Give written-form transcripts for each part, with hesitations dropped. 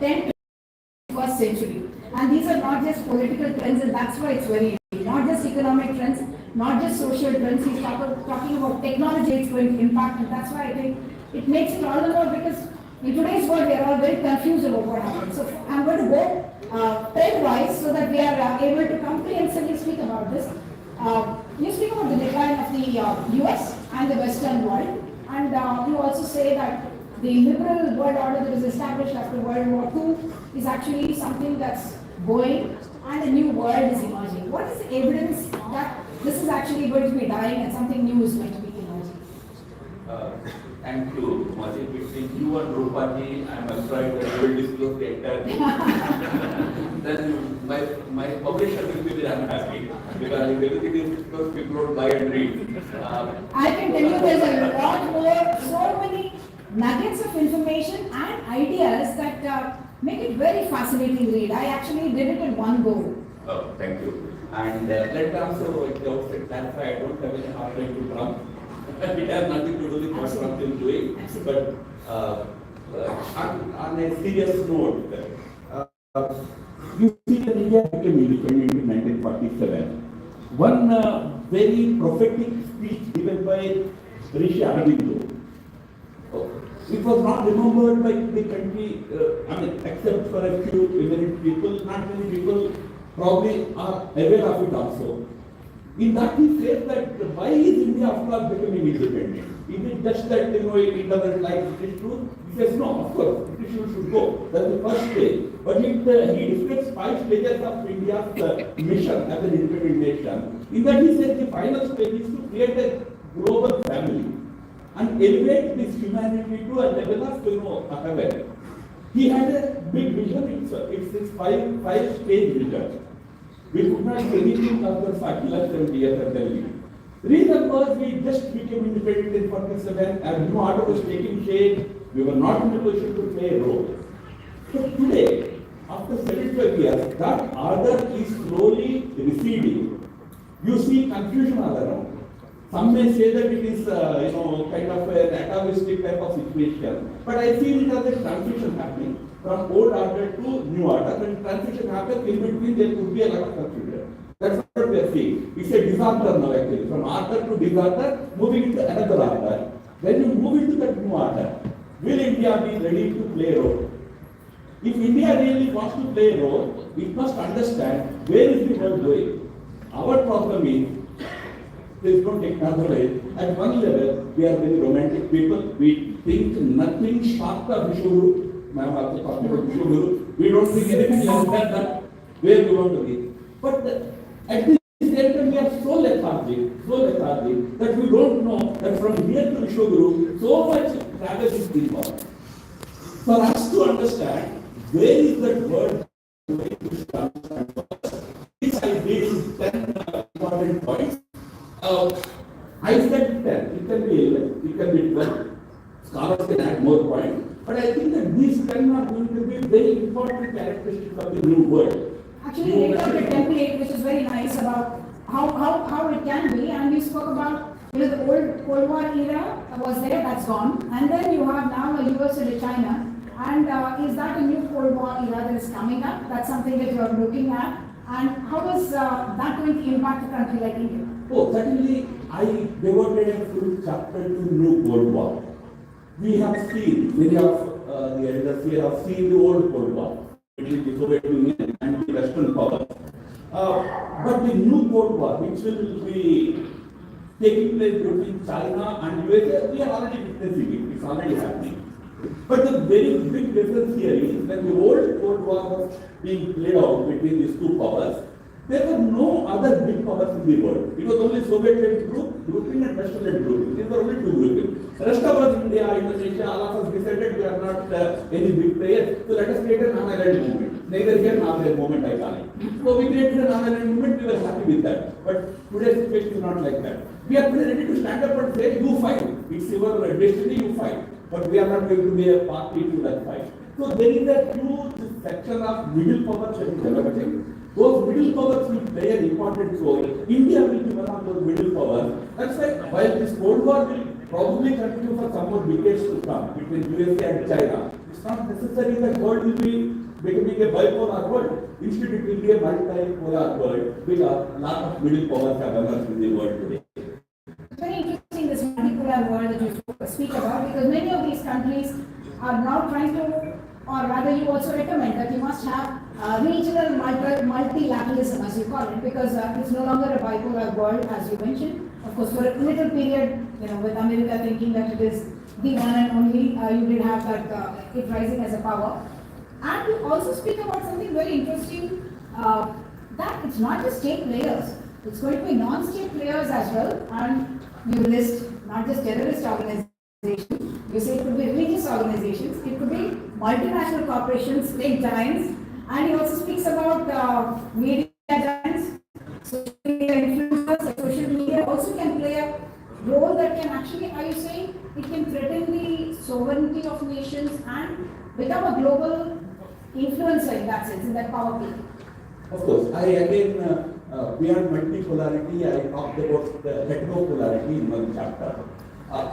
10th to 21st century. And these are not just political trends, and that's why it's very interesting. Not just economic trends, not just social trends. He's talking about technology, it's going to impact, and that's why I think it makes it all the more, because in today's world we are all very confused about what happens. So I'm going to go trend-wise so that we are able to comprehensively speak about this. You speak about the decline of the US and the Western world, and you also say that the liberal world order that was established after World War II is actually something that's going, and a new world is emerging. What is the evidence that this is actually going to be dying and something new is going to be emerging? Thank you, Madhav. Between you and Rupati, I am afraid that you will disclose the entire thing. Then my publisher will be very unhappy, because if everything is disclosed, people don't buy and read. I can tell you there's a lot more, so many nuggets of information and ideas that make it very fascinating read. I actually did it in one go. Oh, thank you. And let me also at the outset clarify, I don't have any hard time to Trump. It has nothing to do with what Trump is doing. But on a serious note, you see that India became independent in 1947. One very prophetic speech given by Rishi Aurobindo. It was not remembered by the country, except for a few eminent people. Not many people probably are aware of it also. In that he says that why is India after all becoming independent? Is it just that it doesn't like British rule? He says no, of course, British rule should go. That's the first stage. But he describes 5 stages of India's mission as an independent nation. In that he says the final stage is to create a global family and elevate this humanity to a level of heaven. He had a big vision. It's his five-stage vision. We could not do anything after 70 years of Delhi. The reason was we just became independent in 47, and new order was taking shape. We were not in a position to play a role. So today, after 75 years, that order is slowly receding. You see confusion all around. Some may say that it is, kind of an atavistic type of situation. But I see it as a transition happening from old order to new order. When transition happens, in between there could be a lot of confusion. That's what we are seeing. It's a disorder now actually. From order to disorder, moving into another order. When you move into that new order, will India be ready to play a role? If India really wants to play a role, it must understand where is the world going. Our problem is, please don't take another way. At one level, we are very romantic people. We think nothing short of Vishnu. Ma'am, also talking about Vishnu. We don't think anything less than that. Where we want to be. But at this same time, we are so lethargic that we don't know that from here to Vishnu, so much travel is involved. For us to understand where is that word going to start, this I did 10 important points. I said 10, it can be 11, it can be 12. Scholars can add more points. But I think that these 10 are going to be very important characteristics of the new world. Actually, you took a template which is very nice about how it can be, and you spoke about the old Cold War era was there, that's gone, and then you have now a US and a China, and is that a new Cold War era that is coming up? That's something that you are looking at, and how is that going to impact a country like India? Oh, certainly, I devoted a full chapter to new Cold War. We have seen, many of the elders here have seen the old Cold War between the Soviet Union and the Western powers. But the new Cold War, which will be taking place between China and USA, we are already witnessing it. It's already happening. But the very big difference here is when the old Cold War was being played out between these two powers, there were no other big powers in the world. It was only Soviet-led grouping and Western-led grouping. These were only two groupings. The rest of us, India, Indonesia, all of us decided we are not any big players, so let us create a non-aligned movement. Neither here nor there movement, I call it. So we created a non-aligned movement, we were happy with that. But today's situation is not like that. We are ready to stand up and say, you fight. It's your destiny, you fight. But we are not going to be a party to that fight. So there is a huge section of middle powers that is developing. Those middle powers will play an important role. India will be one of those middle powers. That's why while this Cold War will probably continue for some more decades to come between USA and China, It's not necessary that world will be becoming a bipolar world. Instead, it will be a multipolar world with a lot of middle powers have emerged in the world today. Very interesting this multipolar world that you speak about, because many of these countries are now trying to, or rather you also recommend that you must have regional multilateralism, as you call it, because it's no longer a bipolar world, as you mentioned. Of course, for a little period, with America thinking that it is the one and only, you did have that it rising as a power. And you also speak about something very interesting, that it's not just state players, it's going to be non-state players as well, and you list not just terrorist organizations, you say it could be religious organizations, it could be multinational corporations, tech giants, and he also speaks about media giants, social media influencers, social media also can play a role that can actually, are you saying, it can threaten the sovereignty of nations and become a global influencer in that sense, in that power play? Of course, I again, beyond multipolarity, I talked about the heteropolarity in one chapter.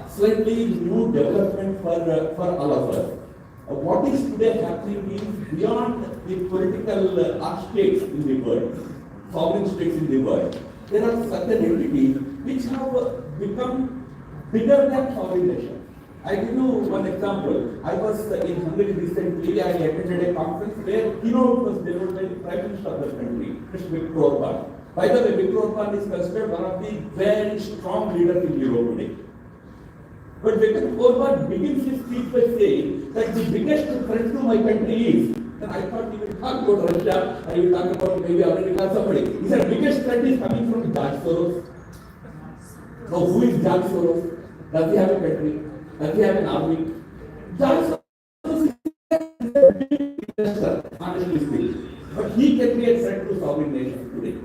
Slightly new development for all of us. What is today happening is beyond the political states in the world, sovereign states in the world, there are certain entities which have become bigger than sovereign nations. I give you one example. I was in Hungary recently. I attended a conference where keynote was delivered by the Prime Minister of the country, Mr. Viktor Orban. By the way, Viktor Orban is considered one of the very strong leaders in Europe today. But Viktor Orban begins his speech by saying that the biggest threat to my country is, and I thought he would talk about Russia, or he would talk about maybe America or somebody. He said biggest threat is coming from George Soros. Now who is George Soros? Does he have a country? Does he have an army? George Soros is a big investor, honestly speaking. But he can be a threat to sovereign nations today.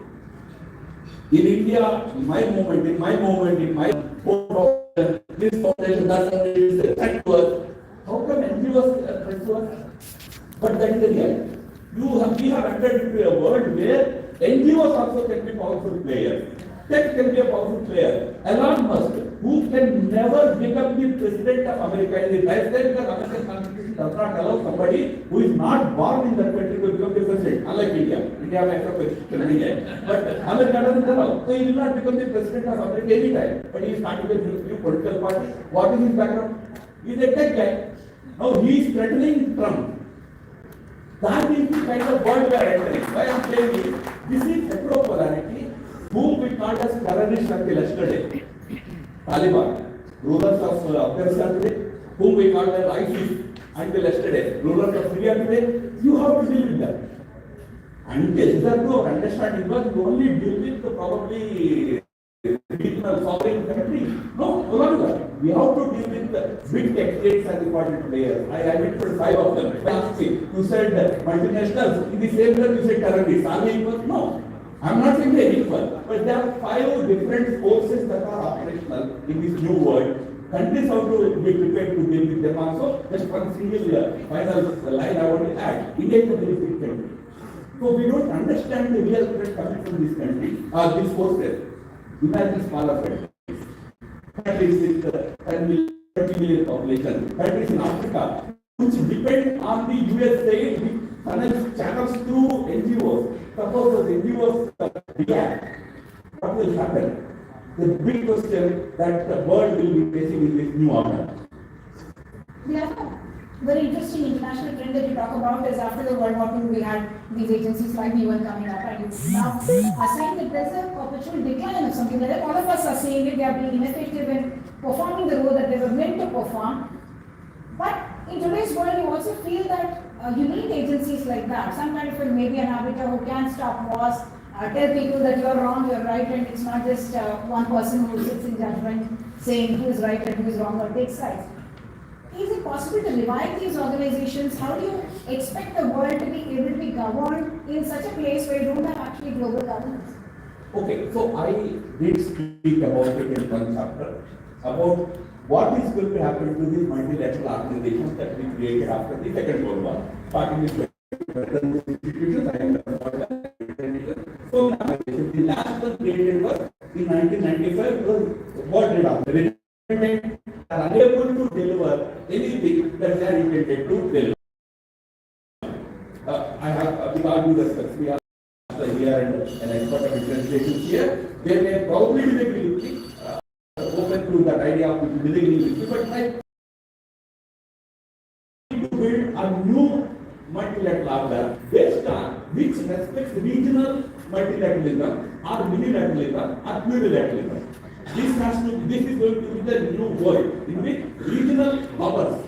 In India, in my movement, in my this foundation, that foundation is a threat to us. How come NGOs are a threat to us? But that is the reality. We have entered into a world where NGOs also can be powerful players. Tech can be a powerful player. Elon Musk, who can never become the president of America in his lifetime, because American Constitution does not allow somebody who is not born in that country to become the president, unlike India. India has a constitution, but America doesn't allow. So he will not become the president of America anytime. But he is starting a new political party. What is his background? He is a tech guy. Now he is threatening Trump. That is the kind of world we are entering. Why I am saying is, this is heteropolarity, whom we called as terrorists until yesterday. Taliban, rulers of Afghanistan today, whom we called as ISIS until yesterday, rulers of Syria today. You have to deal with them. And to understand it, you only deal with probably regional sovereign countries. No longer. We have to deal with the big tech states and important players. I mentioned 5 of them. You said multinationals. In the same way, you said terrorists. Are they equal? No. I am not saying they are equal. But there are 5 different forces that are operational in this new world. Countries have to be prepared to deal with them also. Just one single final line I want to add. India is a very big country. So we don't understand the real threat coming from this country, these forces. Imagine smaller countries. Countries with 10 million, 20 million population. Countries in Africa, which depend on the USA with funnels, channels through NGOs. Suppose those NGOs react, what will happen? The big question that the world will be facing in this new order. Yeah. Very interesting international trend that you talk about is after the World War II, we had these agencies like the UN coming up, and now are saying that there's a perpetual decline of something that all of us are saying that they are being ineffective in performing the role that they were meant to perform. But in today's world, you also feel that you need agencies like that, some kind of maybe an arbiter who can stop wars, tell people that you're wrong, you're right, and it's not just one person who sits in judgment saying who is right and who is wrong or takes sides. Is it possible to revive these organizations? How do you expect the world to be able to be governed in such a place where you don't have actually global governance? Okay, so I did speak about it in one chapter, about what is going to happen to these multilateral organizations that we created after the Second World War, starting with institutions and so the last one created was in 1995 was what did happen? Are unable to deliver anything that they are intended to deliver. with all due respect, we are here and an expert of differentiations here. They may probably disagree with me, open to that idea of disagreeing with me, but I to build a new multilateral order based on which respects regional multilateralism or unilateralism or plurilateralism. This is going to be the new world in which regional powers,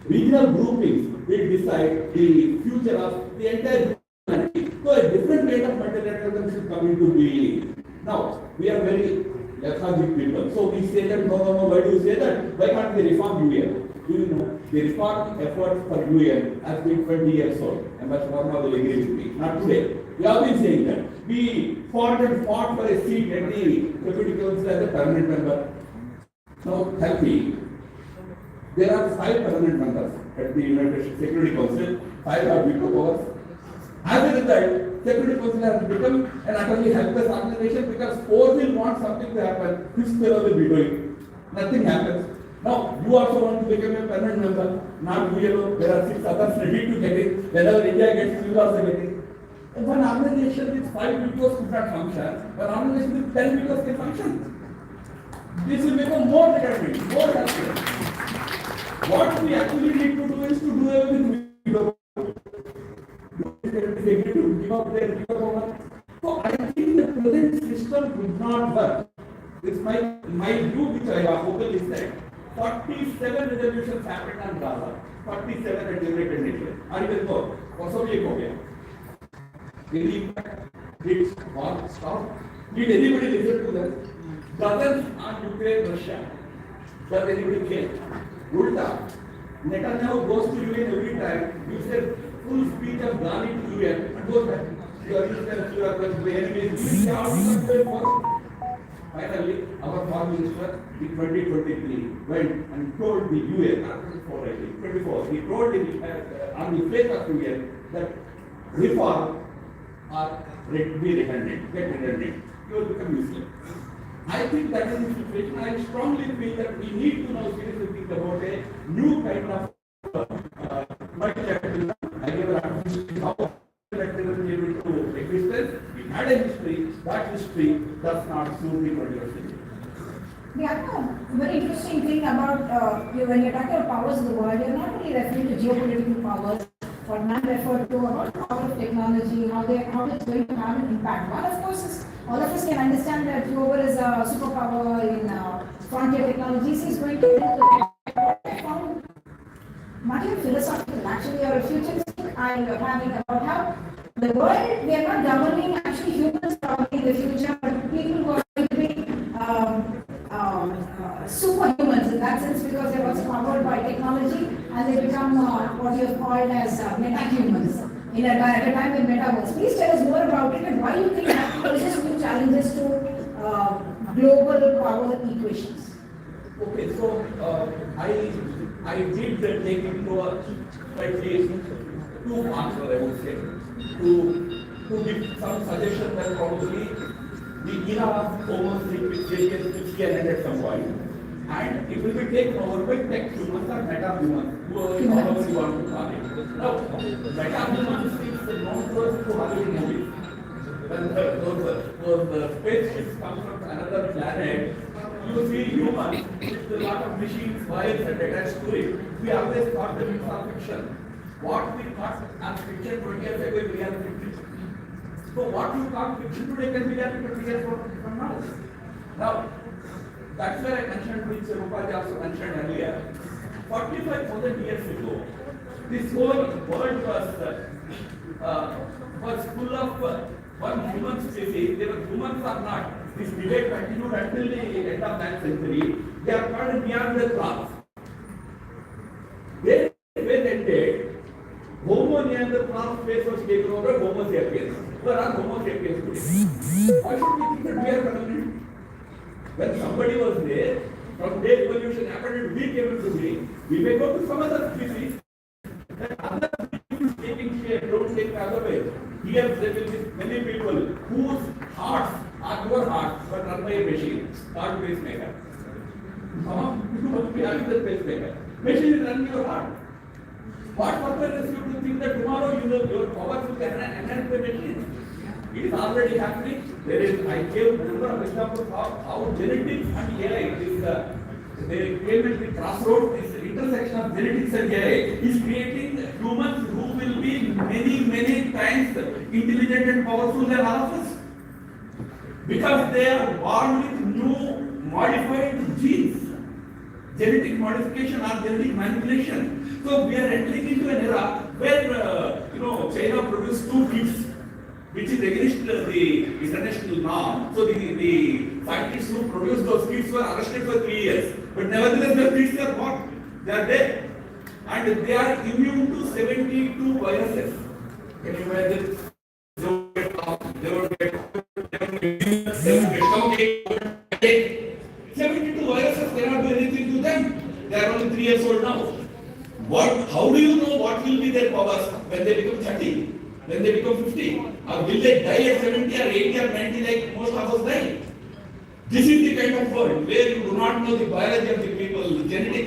regional groupings will decide the future of the entire humanity. So a different kind of multilateralism should come into being. Now, we are very lethargic people. So we say that, no, why do you say that? Why can't we reform UN? Do you know, the reform effort for UN has been 20 years old. And Mr. Verma will agree with me. Not today. We have been saying that. We fought for a seat at the Security Council as a permanent member. Now, help me. There are 5 permanent members at the United Security Council. 5 have veto powers. As a result, Security Council has become an utterly helpless organization because 4 will want something to happen, 5th fellow will be doing. Nothing happens. Now, you also want to become a permanent member, not we alone. There are 6 others ready to get it. Whenever India gets, you will also get it. One organization with 5 vetoes could not function. One organization with 10 vetoes can function. This will become more determined, more helpful. What we actually need to do is to do everything with veto. So I think the present system would not work. This my view, which I have openly said. 47 resolutions happened on Gaza. 47 at United Nations. Or even more. Also भी एक हो गया. Did war stop? Did anybody listen to them? Dozens on Ukraine, Russia. Does anybody care? Ulta. Netanyahu goes to UN every time. You said full speech of gone into UN and goes back. You are the enemies. Finally, our foreign minister in 2023 went and told the UN, 24, he told on the face of UN that reform are be redundant, get redundant, you will become useless. I think that is the situation. I strongly feel that we need to now seriously think about a new kind of multilateralism. I gave an how multilateralism came into existence. We had a history. That history does not suit the 21st century. The other very interesting thing about when you're talking about powers of the world, you're not only referring to geopolitical powers, but man referred to about the power of technology, how it's going to have an impact. One, of course, is all of us can understand that whoever is a superpower in frontier technologies is going to found not even philosophical, actually, or a futuristic idea having about how the world, we are not governing actually humans probably in the future, but people who are going to be superhumans in that sense because they're also powered by technology and they become what you have called as metahumans at a time in metaverse. Please tell us more about it and why you think that poses new challenges to global power equations. Okay, so I did take into a slightly two answers, I would say, to give some suggestion that probably the era of Homo sapiens which can end at some point, and it will be taken over by tech humans or meta-humans, however you want to call it. Now, meta-humans is known to us through Hollywood movies. When those spaceships come from another planet, you see humans with a lot of machines, wires and attached to it. We always thought that it's all fiction. What we thought as fiction 20 years ago is reality. So what you thought fiction today can be reality 20 years from now. Now, that's where I mentioned, which Rupaji also mentioned earlier. 45,000 years ago, this whole world was full of one human species. They were humans or not. This debate continued until the end of that century. They are called Neanderthals. Then when ended, Homo neanderthals face was taken over Homo sapiens. We are not Homo sapiens today. Why should we think that we are permanent? When somebody was there, from their evolution happened and we came into being, we may go to some other species. That other species taking shape, don't take the other way. Here there will be many people whose hearts are your hearts, but run by a machine, called pacemaker. Some people must be having the pacemaker. Machine is running your heart. What purpose is you to think that tomorrow your powers will be enhanced by machines. It is already happening. There is, I gave a number of examples of how genetics and AI is they came at the crossroads. This intersection of genetics and AI is creating humans who will be many times intelligent and powerful than all of us. Because they are born with new modified genes, genetic modification or genetic manipulation. So we are entering into an era where China produced two kids, which is against the international norm. So the scientists who produced those kids were arrested for 3 years. But nevertheless, the kids are born. They are dead. And they are immune to 72 viruses. Can you imagine? They will get cough, they will get 72 viruses cannot do anything to them. They are only 3 years old now. How do you know what will be their powers when they become 30? When they become 50? Or will they die at 70 or 80 or 90 like most of us die? This is the kind of world where you do not know the biology of the people, the genetic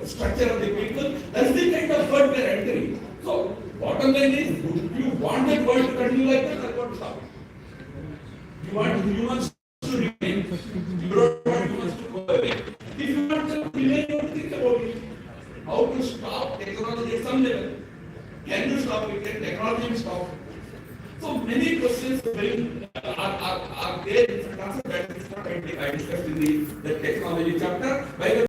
structure of the people. That's the kind of world we are entering. So, bottom line is, do you want that world to continue like that or want to stop? You want humans to remain. You don't want humans to go away. If you want them to remain, you have to think about it. How to stop technology at some level. Can you stop it? Can technology be stopped? So many questions are there in the concept that is not I discussed in the technology chapter. By the